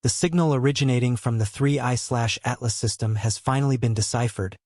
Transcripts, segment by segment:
The signal originating from the 3I/Atlas system has finally been deciphered,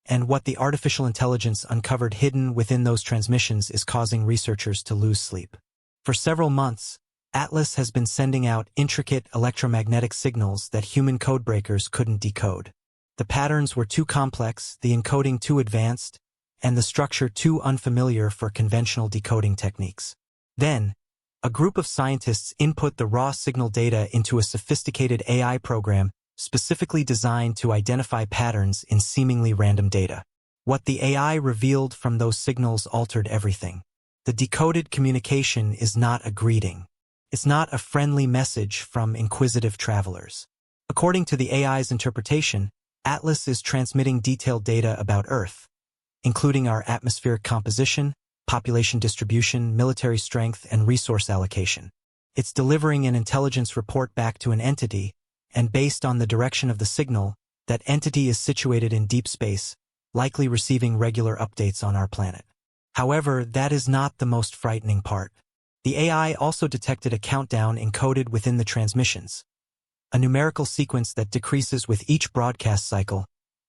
and what the artificial intelligence uncovered hidden within those transmissions is causing researchers to lose sleep. For several months, Atlas has been sending out intricate electromagnetic signals that human codebreakers couldn't decode. The patterns were too complex, the encoding too advanced, and the structure too unfamiliar for conventional decoding techniques. Then, a group of scientists input the raw signal data into a sophisticated AI program specifically designed to identify patterns in seemingly random data. What the AI revealed from those signals altered everything. The decoded communication is not a greeting. It's not a friendly message from inquisitive travelers. According to the AI's interpretation, Atlas is transmitting detailed data about Earth, including our atmospheric composition, population distribution, military strength, and resource allocation. It's delivering an intelligence report back to an entity, and based on the direction of the signal, that entity is situated in deep space, likely receiving regular updates on our planet. However, that is not the most frightening part. The AI also detected a countdown encoded within the transmissions, a numerical sequence that decreases with each broadcast cycle,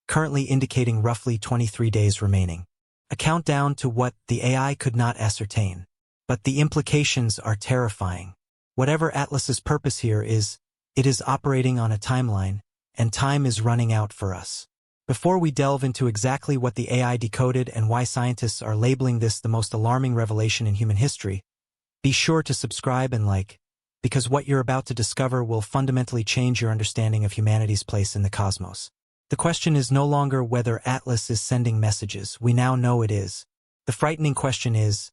currently indicating roughly 23 days remaining. A countdown to what the AI could not ascertain. But the implications are terrifying. Whatever Atlas's purpose here is, it is operating on a timeline, and time is running out for us. Before we delve into exactly what the AI decoded and why scientists are labeling this the most alarming revelation in human history, be sure to subscribe and like, because what you're about to discover will fundamentally change your understanding of humanity's place in the cosmos. The question is no longer whether Atlas is sending messages. We now know it is. The frightening question is,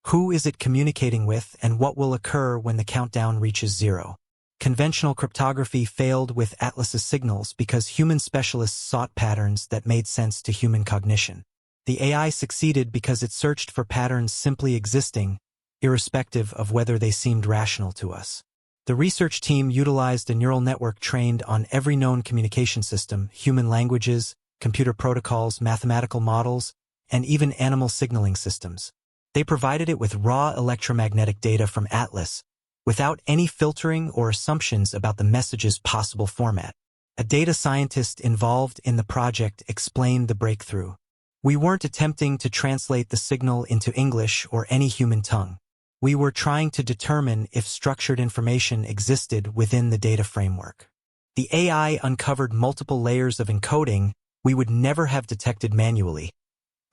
who is it communicating with and what will occur when the countdown reaches 0? Conventional cryptography failed with Atlas's signals because human specialists sought patterns that made sense to human cognition. The AI succeeded because it searched for patterns simply existing, irrespective of whether they seemed rational to us. The research team utilized a neural network trained on every known communication system, human languages, computer protocols, mathematical models, and even animal signaling systems. They provided it with raw electromagnetic data from Atlas, without any filtering or assumptions about the message's possible format. A data scientist involved in the project explained the breakthrough. We weren't attempting to translate the signal into English or any human tongue. We were trying to determine if structured information existed within the data framework. The AI uncovered multiple layers of encoding we would never have detected manually,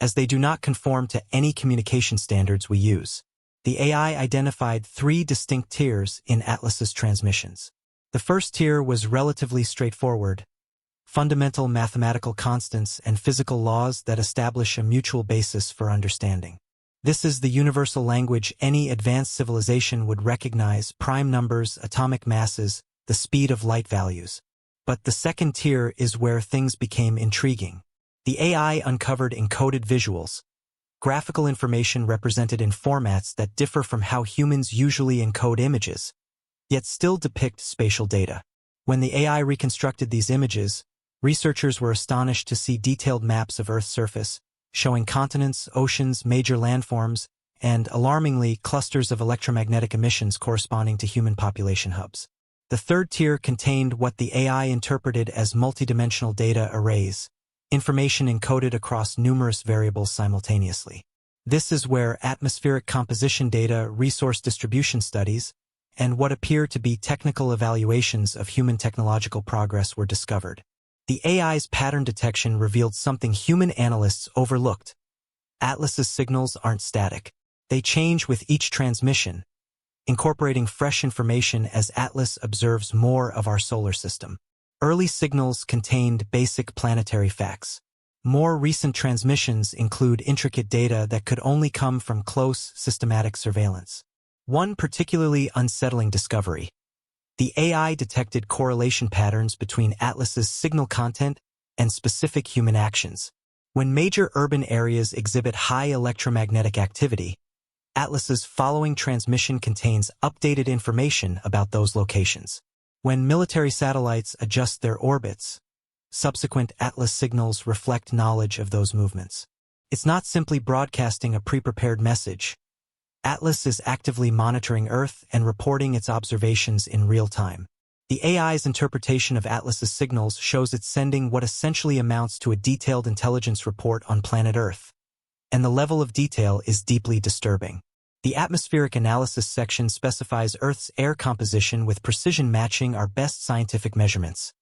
as they do not conform to any communication standards we use. The AI identified 3 distinct tiers in Atlas's transmissions. The first tier was relatively straightforward: fundamental mathematical constants and physical laws that establish a mutual basis for understanding. This is the universal language any advanced civilization would recognize: prime numbers, atomic masses, the speed of light values. But the second tier is where things became intriguing. The AI uncovered encoded visuals, graphical information represented in formats that differ from how humans usually encode images, yet still depict spatial data. When the AI reconstructed these images, researchers were astonished to see detailed maps of Earth's surface, showing continents, oceans, major landforms, and, alarmingly, clusters of electromagnetic emissions corresponding to human population hubs. The third tier contained what the AI interpreted as multidimensional data arrays, information encoded across numerous variables simultaneously. This is where atmospheric composition data, resource distribution studies, and what appear to be technical evaluations of human technological progress were discovered. The AI's pattern detection revealed something human analysts overlooked. Atlas's signals aren't static. They change with each transmission, incorporating fresh information as Atlas observes more of our solar system. Early signals contained basic planetary facts. More recent transmissions include intricate data that could only come from close, systematic surveillance. One particularly unsettling discovery: the AI detected correlation patterns between Atlas's signal content and specific human actions. When major urban areas exhibit high electromagnetic activity, Atlas's following transmission contains updated information about those locations. When military satellites adjust their orbits, subsequent Atlas signals reflect knowledge of those movements. It's not simply broadcasting a pre-prepared message. Atlas is actively monitoring Earth and reporting its observations in real time. The AI's interpretation of Atlas's signals shows it's sending what essentially amounts to a detailed intelligence report on planet Earth. And the level of detail is deeply disturbing. The atmospheric analysis section specifies Earth's air composition with precision matching our best scientific measurements.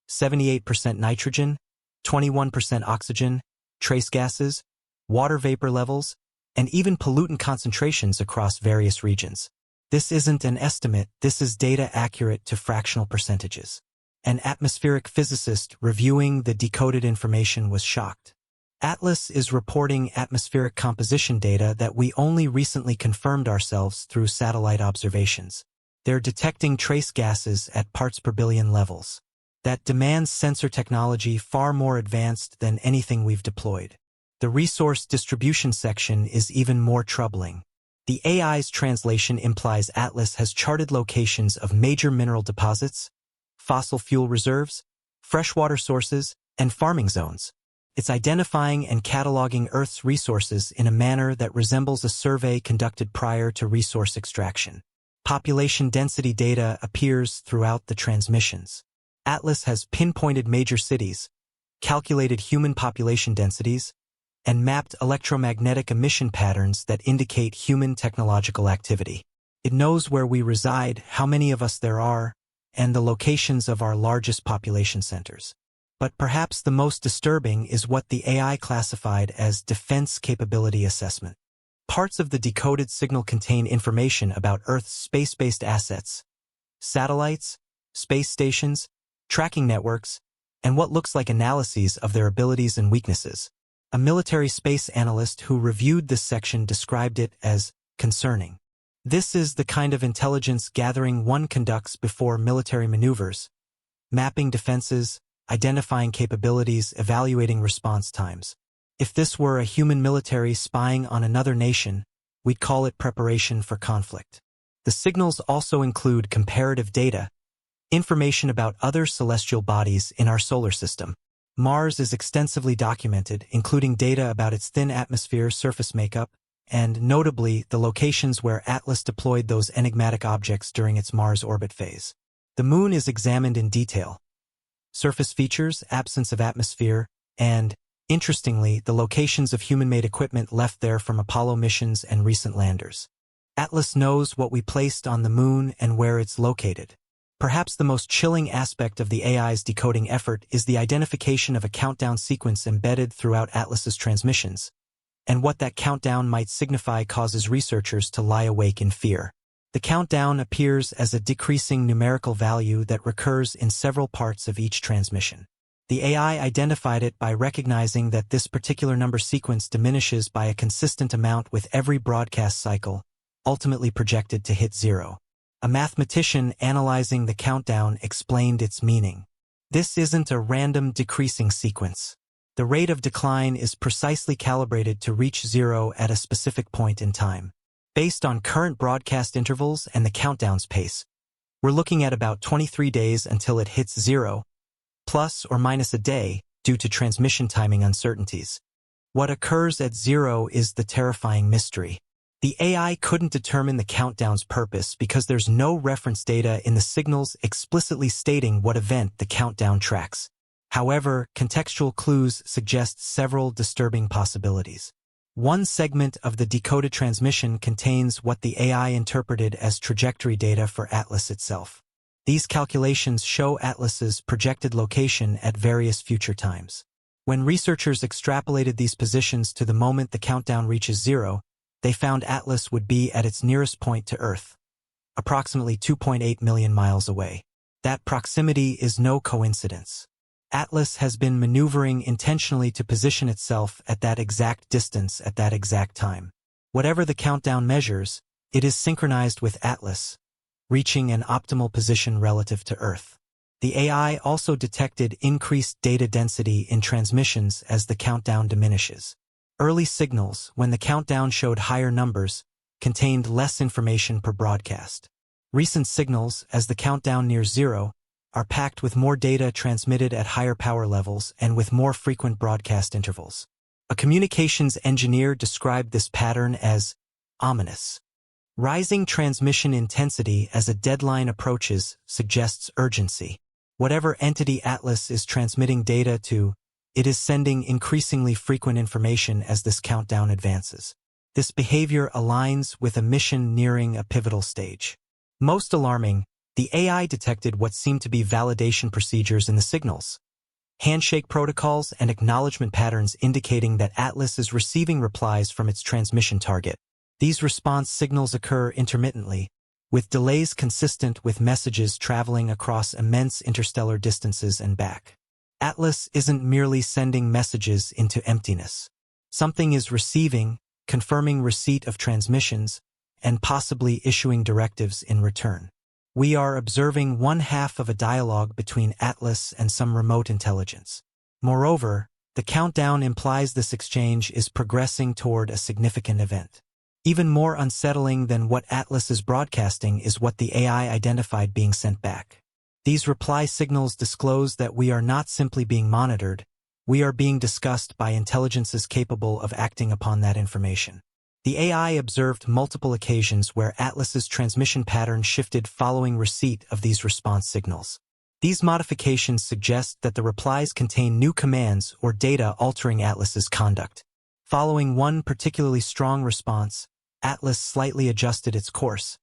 78% nitrogen, 21% oxygen, trace gases, water vapor levels, and even pollutant concentrations across various regions. This isn't an estimate, this is data accurate to fractional percentages. An atmospheric physicist reviewing the decoded information was shocked. Atlas is reporting atmospheric composition data that we only recently confirmed ourselves through satellite observations. They're detecting trace gases at parts per billion levels. That demands sensor technology far more advanced than anything we've deployed. The resource distribution section is even more troubling. The AI's translation implies Atlas has charted locations of major mineral deposits, fossil fuel reserves, freshwater sources, and farming zones. It's identifying and cataloging Earth's resources in a manner that resembles a survey conducted prior to resource extraction. Population density data appears throughout the transmissions. Atlas has pinpointed major cities, calculated human population densities, and mapped electromagnetic emission patterns that indicate human technological activity. It knows where we reside, how many of us there are, and the locations of our largest population centers. But perhaps the most disturbing is what the AI classified as defense capability assessment. Parts of the decoded signal contain information about Earth's space-based assets, satellites, space stations, tracking networks, and what looks like analyses of their abilities and weaknesses. A military space analyst who reviewed this section described it as concerning. This is the kind of intelligence gathering one conducts before military maneuvers, mapping defenses, identifying capabilities, evaluating response times. If this were a human military spying on another nation, we'd call it preparation for conflict. The signals also include comparative data, information about other celestial bodies in our solar system. Mars is extensively documented, including data about its thin atmosphere, surface makeup, and, notably, the locations where Atlas deployed those enigmatic objects during its Mars orbit phase. The Moon is examined in detail. Surface features, absence of atmosphere, and, interestingly, the locations of human-made equipment left there from Apollo missions and recent landers. Atlas knows what we placed on the Moon and where it's located. Perhaps the most chilling aspect of the AI's decoding effort is the identification of a countdown sequence embedded throughout Atlas's transmissions, and what that countdown might signify causes researchers to lie awake in fear. The countdown appears as a decreasing numerical value that recurs in several parts of each transmission. The AI identified it by recognizing that this particular number sequence diminishes by a consistent amount with every broadcast cycle, ultimately projected to hit zero. A mathematician analyzing the countdown explained its meaning. This isn't a random decreasing sequence. The rate of decline is precisely calibrated to reach zero at a specific point in time. Based on current broadcast intervals and the countdown's pace, we're looking at about 23 days until it hits zero, plus or minus a day, due to transmission timing uncertainties. What occurs at zero is the terrifying mystery. The AI couldn't determine the countdown's purpose because there's no reference data in the signals explicitly stating what event the countdown tracks. However, contextual clues suggest several disturbing possibilities. One segment of the decoded transmission contains what the AI interpreted as trajectory data for Atlas itself. These calculations show Atlas's projected location at various future times. When researchers extrapolated these positions to the moment the countdown reaches zero, they found Atlas would be at its nearest point to Earth, approximately 2.8 million miles away. That proximity is no coincidence. Atlas has been maneuvering intentionally to position itself at that exact distance at that exact time. Whatever the countdown measures, it is synchronized with Atlas, reaching an optimal position relative to Earth. The AI also detected increased data density in transmissions as the countdown diminishes. Early signals, when the countdown showed higher numbers, contained less information per broadcast. Recent signals, as the countdown nears zero, are packed with more data transmitted at higher power levels and with more frequent broadcast intervals. A communications engineer described this pattern as ominous. Rising transmission intensity as a deadline approaches suggests urgency. Whatever entity Atlas is transmitting data to, it is sending increasingly frequent information as this countdown advances. This behavior aligns with a mission nearing a pivotal stage. Most alarming, the AI detected what seemed to be validation procedures in the signals. Handshake protocols and acknowledgement patterns indicating that Atlas is receiving replies from its transmission target. These response signals occur intermittently, with delays consistent with messages traveling across immense interstellar distances and back. Atlas isn't merely sending messages into emptiness. Something is receiving, confirming receipt of transmissions, and possibly issuing directives in return. We are observing one half of a dialogue between Atlas and some remote intelligence. Moreover, the countdown implies this exchange is progressing toward a significant event. Even more unsettling than what Atlas is broadcasting is what the AI identified being sent back. These reply signals disclose that we are not simply being monitored, we are being discussed by intelligences capable of acting upon that information. The AI observed multiple occasions where Atlas's transmission pattern shifted following receipt of these response signals. These modifications suggest that the replies contain new commands or data altering Atlas's conduct. Following one particularly strong response, Atlas slightly adjusted its course,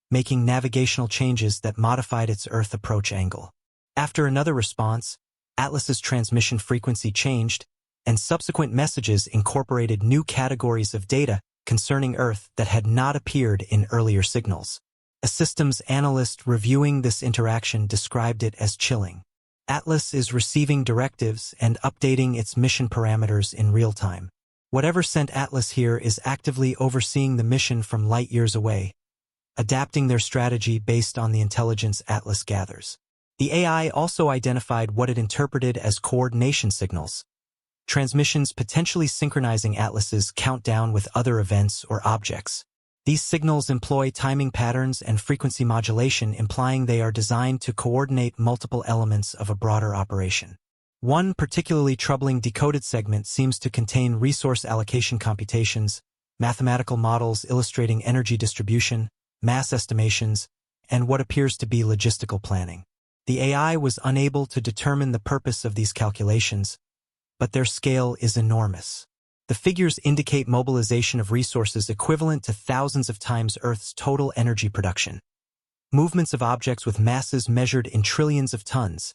making navigational changes that modified its Earth approach angle. After another response, Atlas's transmission frequency changed, and subsequent messages incorporated new categories of data concerning Earth that had not appeared in earlier signals. A systems analyst reviewing this interaction described it as chilling. Atlas is receiving directives and updating its mission parameters in real time. Whatever sent Atlas here is actively overseeing the mission from light years away, adapting their strategy based on the intelligence Atlas gathers. The AI also identified what it interpreted as coordination signals, transmissions potentially synchronizing Atlas's countdown with other events or objects. These signals employ timing patterns and frequency modulation, implying they are designed to coordinate multiple elements of a broader operation. One particularly troubling decoded segment seems to contain resource allocation computations, mathematical models illustrating energy distribution, mass estimations, and what appears to be logistical planning. The AI was unable to determine the purpose of these calculations, but their scale is enormous. The figures indicate mobilization of resources equivalent to thousands of times Earth's total energy production, movements of objects with masses measured in trillions of tons,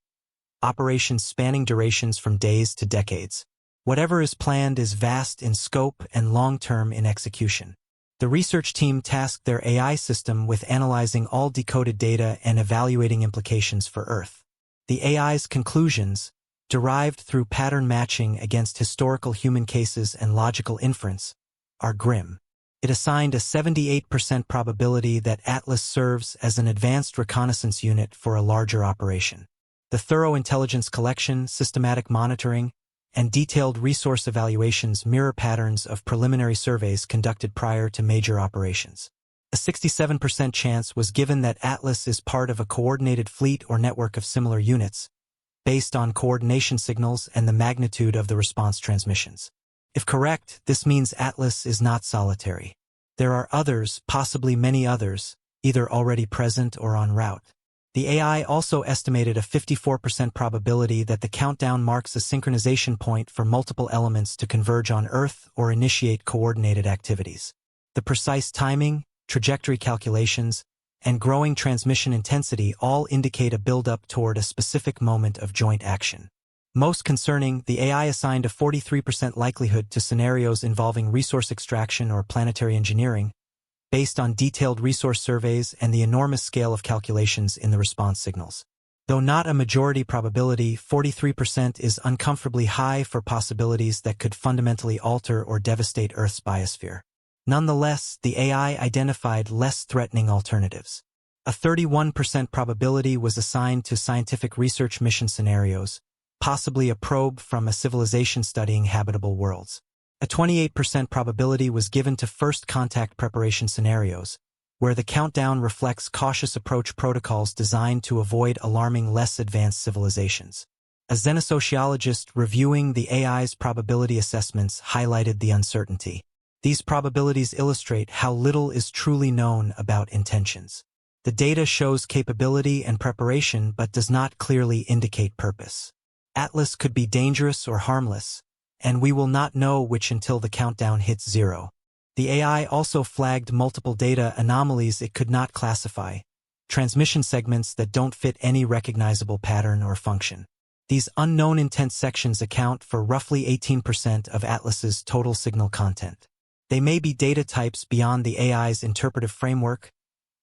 operations spanning durations from days to decades. Whatever is planned is vast in scope and long-term in execution. The research team tasked their AI system with analyzing all decoded data and evaluating implications for Earth. The AI's conclusions, derived through pattern matching against historical human cases and logical inference, are grim. It assigned a 78% probability that Atlas serves as an advanced reconnaissance unit for a larger operation. The thorough intelligence collection, systematic monitoring, and detailed resource evaluations mirror patterns of preliminary surveys conducted prior to major operations. A 67% chance was given that Atlas is part of a coordinated fleet or network of similar units, based on coordination signals and the magnitude of the response transmissions. If correct, this means Atlas is not solitary. There are others, possibly many others, either already present or en route. The AI also estimated a 54% probability that the countdown marks a synchronization point for multiple elements to converge on Earth or initiate coordinated activities. The precise timing, trajectory calculations, and growing transmission intensity all indicate a buildup toward a specific moment of joint action. Most concerning, the AI assigned a 43% likelihood to scenarios involving resource extraction or planetary engineering, based on detailed resource surveys and the enormous scale of calculations in the response signals. Though not a majority probability, 43% is uncomfortably high for possibilities that could fundamentally alter or devastate Earth's biosphere. Nonetheless, the AI identified less threatening alternatives. A 31% probability was assigned to scientific research mission scenarios, possibly a probe from a civilization studying habitable worlds. A 28% probability was given to first contact preparation scenarios, where the countdown reflects cautious approach protocols designed to avoid alarming less advanced civilizations. A xenosociologist reviewing the AI's probability assessments highlighted the uncertainty. These probabilities illustrate how little is truly known about intentions. The data shows capability and preparation but does not clearly indicate purpose. Atlas could be dangerous or harmless, and we will not know which until the countdown hits 0. The AI also flagged multiple data anomalies it could not classify, transmission segments that don't fit any recognizable pattern or function. These unknown intent sections account for roughly 18% of Atlas's total signal content. They may be data types beyond the AI's interpretive framework,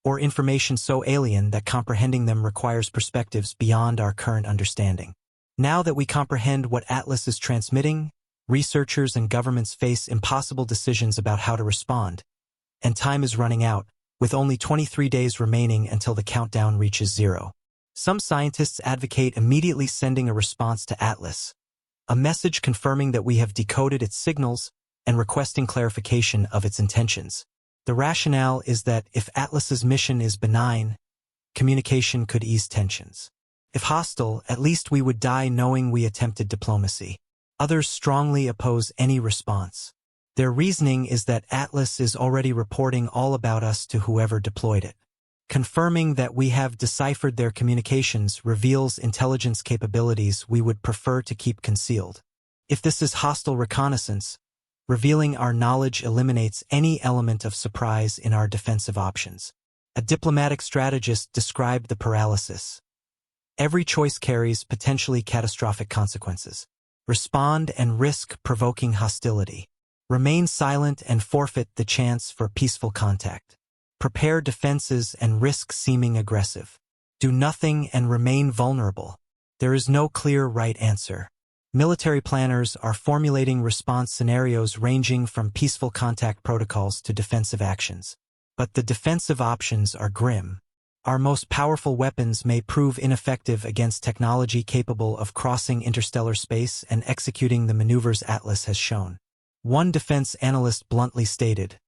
or information so alien that comprehending them requires perspectives beyond our current understanding. Now that we comprehend what Atlas is transmitting, researchers and governments face impossible decisions about how to respond, and time is running out, with only 23 days remaining until the countdown reaches 0. Some scientists advocate immediately sending a response to Atlas, a message confirming that we have decoded its signals and requesting clarification of its intentions. The rationale is that if Atlas's mission is benign, communication could ease tensions. If hostile, at least we would die knowing we attempted diplomacy. Others strongly oppose any response. Their reasoning is that Atlas is already reporting all about us to whoever deployed it. Confirming that we have deciphered their communications reveals intelligence capabilities we would prefer to keep concealed. If this is hostile reconnaissance, revealing our knowledge eliminates any element of surprise in our defensive options. A diplomatic strategist described the paralysis. Every choice carries potentially catastrophic consequences. Respond and risk provoking hostility. Remain silent and forfeit the chance for peaceful contact. Prepare defenses and risk seeming aggressive. Do nothing and remain vulnerable. There is no clear right answer. Military planners are formulating response scenarios ranging from peaceful contact protocols to defensive actions. But the defensive options are grim. Our most powerful weapons may prove ineffective against technology capable of crossing interstellar space and executing the maneuvers Atlas has shown. One defense analyst bluntly stated,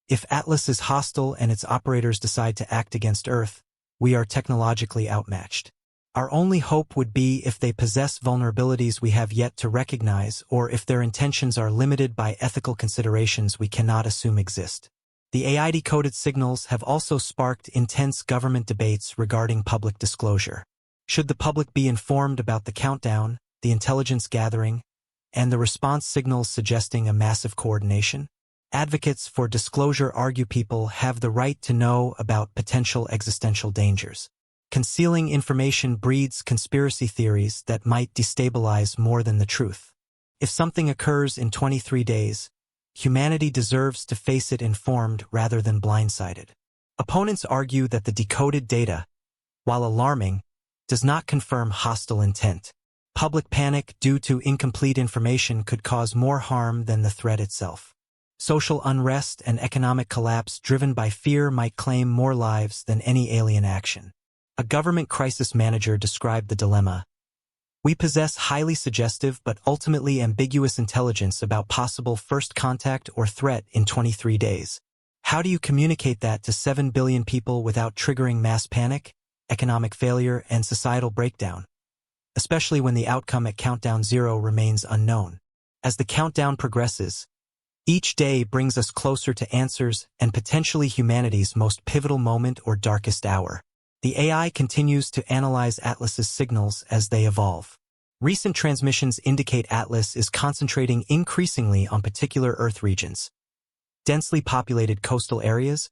"If Atlas is hostile and its operators decide to act against Earth, we are technologically outmatched. Our only hope would be if they possess vulnerabilities we have yet to recognize or if their intentions are limited by ethical considerations we cannot assume exist." The AI decoded signals have also sparked intense government debates regarding public disclosure. Should the public be informed about the countdown, the intelligence gathering, and the response signals suggesting a massive coordination? Advocates for disclosure argue people have the right to know about potential existential dangers. Concealing information breeds conspiracy theories that might destabilize more than the truth. If something occurs in 23 days, humanity deserves to face it informed rather than blindsided. Opponents argue that the decoded data, while alarming, does not confirm hostile intent. Public panic due to incomplete information could cause more harm than the threat itself. Social unrest and economic collapse driven by fear might claim more lives than any alien action. A government crisis manager described the dilemma. "We possess highly suggestive but ultimately ambiguous intelligence about possible first contact or threat in 23 days. How do you communicate that to 7 billion people without triggering mass panic, economic failure, and societal breakdown? Especially when the outcome at countdown 0 remains unknown. As the countdown progresses, each day brings us closer to answers and potentially humanity's most pivotal moment or darkest hour. The AI continues to analyze Atlas's signals as they evolve. Recent transmissions indicate Atlas is concentrating increasingly on particular Earth regions, densely populated coastal areas,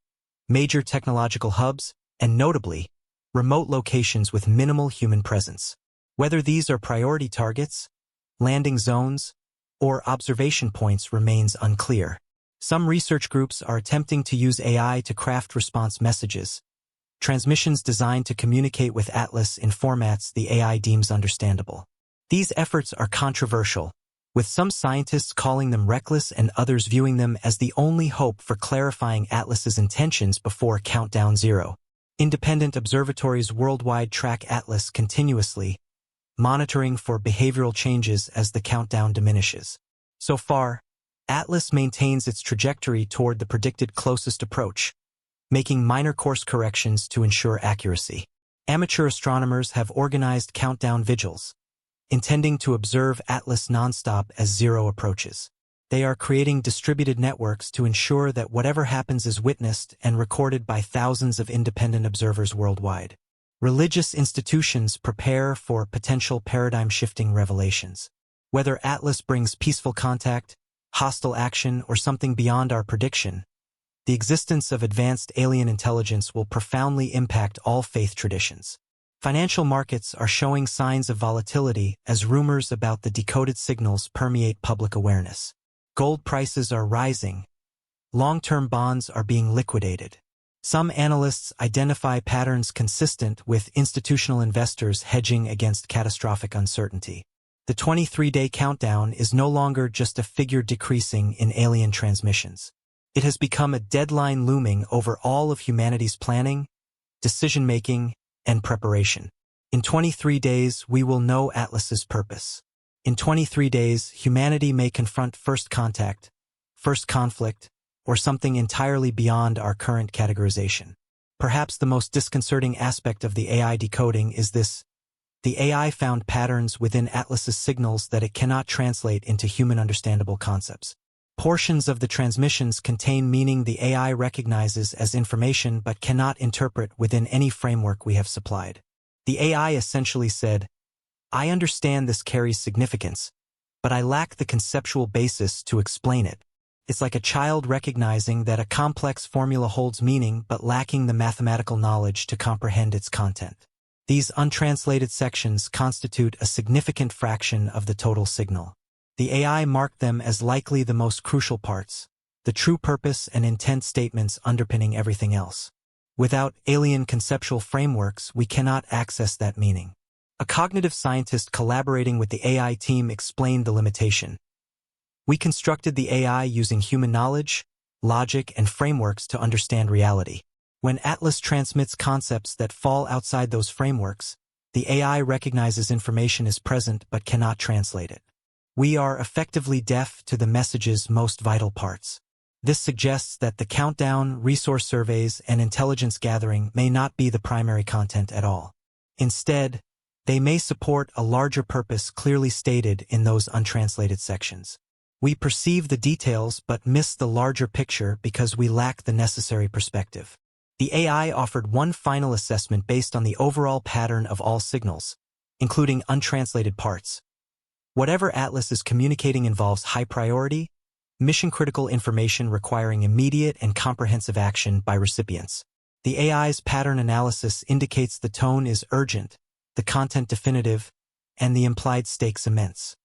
major technological hubs, and notably, remote locations with minimal human presence. Whether these are priority targets, landing zones, or observation points remains unclear. Some research groups are attempting to use AI to craft response messages, transmissions designed to communicate with Atlas in formats the AI deems understandable. These efforts are controversial, with some scientists calling them reckless and others viewing them as the only hope for clarifying Atlas's intentions before countdown 0. Independent observatories worldwide track Atlas continuously, monitoring for behavioral changes as the countdown diminishes. So far, Atlas maintains its trajectory toward the predicted closest approach, making minor course corrections to ensure accuracy. Amateur astronomers have organized countdown vigils, intending to observe Atlas nonstop as 0 approaches. They are creating distributed networks to ensure that whatever happens is witnessed and recorded by thousands of independent observers worldwide. Religious institutions prepare for potential paradigm-shifting revelations. Whether Atlas brings peaceful contact, hostile action, or something beyond our prediction, the existence of advanced alien intelligence will profoundly impact all faith traditions. Financial markets are showing signs of volatility as rumors about the decoded signals permeate public awareness. Gold prices are rising. Long-term bonds are being liquidated. Some analysts identify patterns consistent with institutional investors hedging against catastrophic uncertainty. The 23-day countdown is no longer just a figure decreasing in alien transmissions. It has become a deadline looming over all of humanity's planning, decision-making, and preparation. In 23 days, we will know Atlas's purpose. In 23 days, humanity may confront first contact, first conflict, or something entirely beyond our current categorization. Perhaps the most disconcerting aspect of the AI decoding is this: the AI found patterns within Atlas's signals that it cannot translate into human understandable concepts. Portions of the transmissions contain meaning the AI recognizes as information but cannot interpret within any framework we have supplied. The AI essentially said, "I understand this carries significance, but I lack the conceptual basis to explain it." It's like a child recognizing that a complex formula holds meaning but lacking the mathematical knowledge to comprehend its content. These untranslated sections constitute a significant fraction of the total signal. The AI marked them as likely the most crucial parts, the true purpose and intent statements underpinning everything else. Without alien conceptual frameworks, we cannot access that meaning. A cognitive scientist collaborating with the AI team explained the limitation. "We constructed the AI using human knowledge, logic, and frameworks to understand reality. When Atlas transmits concepts that fall outside those frameworks, the AI recognizes information is present but cannot translate it. We are effectively deaf to the message's most vital parts." This suggests that the countdown, resource surveys, and intelligence gathering may not be the primary content at all. Instead, they may support a larger purpose clearly stated in those untranslated sections. We perceive the details but miss the larger picture because we lack the necessary perspective. The AI offered one final assessment based on the overall pattern of all signals, including untranslated parts. Whatever Atlas is communicating involves high priority, mission-critical information requiring immediate and comprehensive action by recipients. The AI's pattern analysis indicates the tone is urgent, the content definitive, and the implied stakes immense.